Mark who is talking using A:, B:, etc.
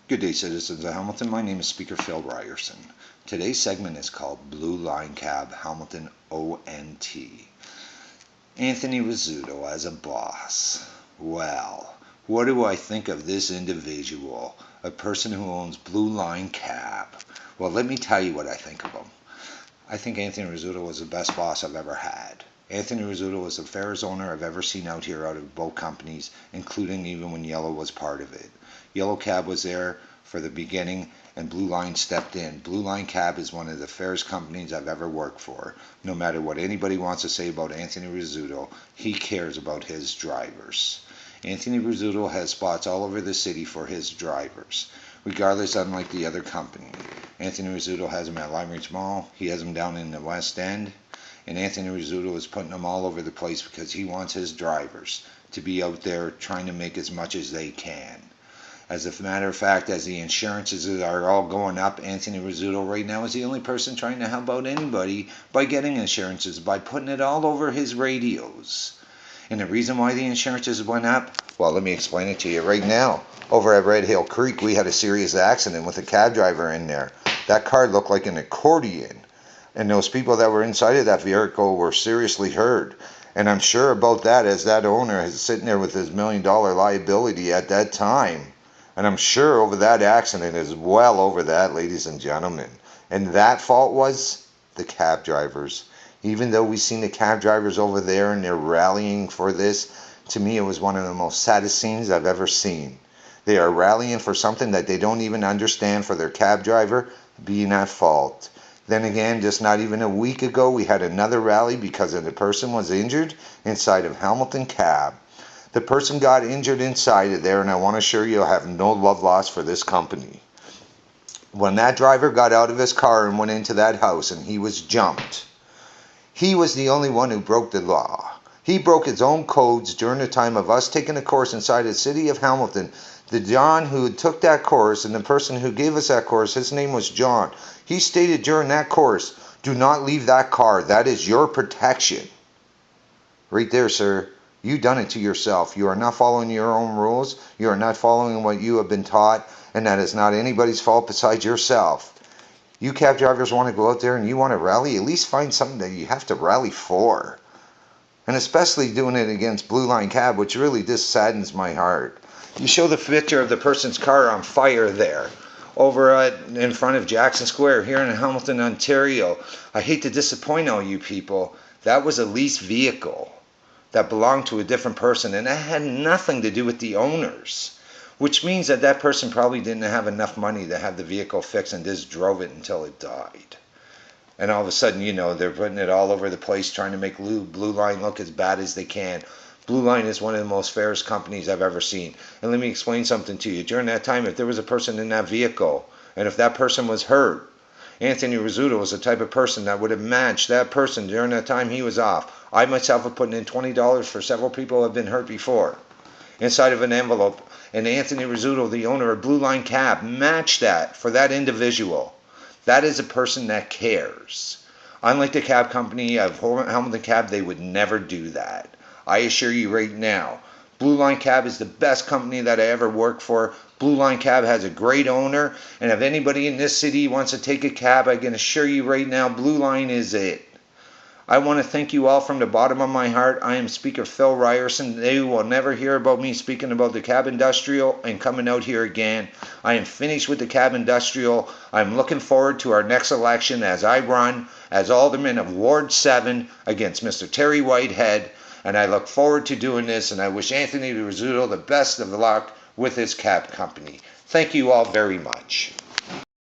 A: Good day, citizens of Hamilton. My name is Speaker Phil Ryerson. Today's segment is called Blue Line Cab Hamilton ONT. Anthony Rizzuto as a boss. Well, what do I think of this individual, a person who owns Blue Line Cab? Well, let me tell you what I think of him. I think Anthony Rizzuto was the best boss I've ever had. Anthony Rizzuto was the fairest owner I've ever seen out here out of both companies, including even when Yellow was part of it. Yellow Cab was there for the beginning, and Blue Line stepped in. Blue Line Cab is one of the fairest companies I've ever worked for. No matter what anybody wants to say about Anthony Rizzuto, he cares about his drivers. Anthony Rizzuto has spots all over the city for his drivers, regardless, unlike the other company. Anthony Rizzuto has them at Lime Ridge Mall, he has them down in the West End, and Anthony Rizzuto is putting them all over the place because he wants his drivers to be out there trying to make as much as they can. As a matter of fact, as the insurances are all going up, Anthony Rizzuto right now is the only person trying to help out anybody by getting insurances, by putting it all over his radios. And the reason why the insurances went up, well, let me explain it to you right now. Over at Red Hill Creek, we had a serious accident with a cab driver in there. That car looked like an accordion. And those people that were inside of that vehicle were seriously hurt. And I'm sure about that, as that owner is sitting there with his $1 million liability at that time. And I'm sure over that accident is well over that, ladies and gentlemen. And that fault was the cab drivers. Even though we've seen the cab drivers over there and they're rallying for this, to me it was one of the most saddest scenes I've ever seen. They are rallying for something that they don't even understand for their cab driver being at fault. Then again, just not even a week ago, we had another rally because the person was injured inside of Hamilton Cab. The person got injured inside of there, and I want to assure you I have no love lost for this company. When that driver got out of his car and went into that house and he was jumped, he was the only one who broke the law. He broke his own codes during the time of us taking a course inside the city of Hamilton. The John who took that course and the person who gave us that course, his name was John. He stated during that course, do not leave that car. That is your protection. Right there, sir. You done it to yourself. You are not following your own rules. You are not following what you have been taught, and that is not anybody's fault besides yourself. You cab drivers want to go out there and you want to rally, at least find something that you have to rally for. And especially doing it against Blue Line Cab, which really just saddens my heart. You show the picture of the person's car on fire there over in front of Jackson Square here in Hamilton, Ontario. I hate to disappoint all you people. That was a leased vehicle that belonged to a different person, and that had nothing to do with the owners, which means that that person probably didn't have enough money to have the vehicle fixed and just drove it until it died. And all of a sudden, you know, they're putting it all over the place trying to make Blue Line look as bad as they can. Blue Line is one of the most fairest companies I've ever seen. And let me explain something to you. During that time, if there was a person in that vehicle, and if that person was hurt, Anthony Rizzuto was the type of person that would have matched that person during that time he was off. I myself have put in $20 for several people who have been hurt before inside of an envelope. And Anthony Rizzuto, the owner of Blue Line Cab, matched that for that individual. That is a person that cares. Unlike the cab company of Hamilton Cab, they would never do that. I assure you right now, Blue Line Cab is the best company that I ever worked for. Blue Line Cab has a great owner, and if anybody in this city wants to take a cab, I can assure you right now, Blue Line is it. I want to thank you all from the bottom of my heart. I am Speaker Phil Ryerson. They will never hear about me speaking about the cab industrial and coming out here again. I am finished with the cab industrial. I'm looking forward to our next election as I run as Alderman of Ward 7 against Mr. Terry Whitehead. And I look forward to doing this, and I wish Anthony Rizzuto the best of luck with his cab company. Thank you all very much.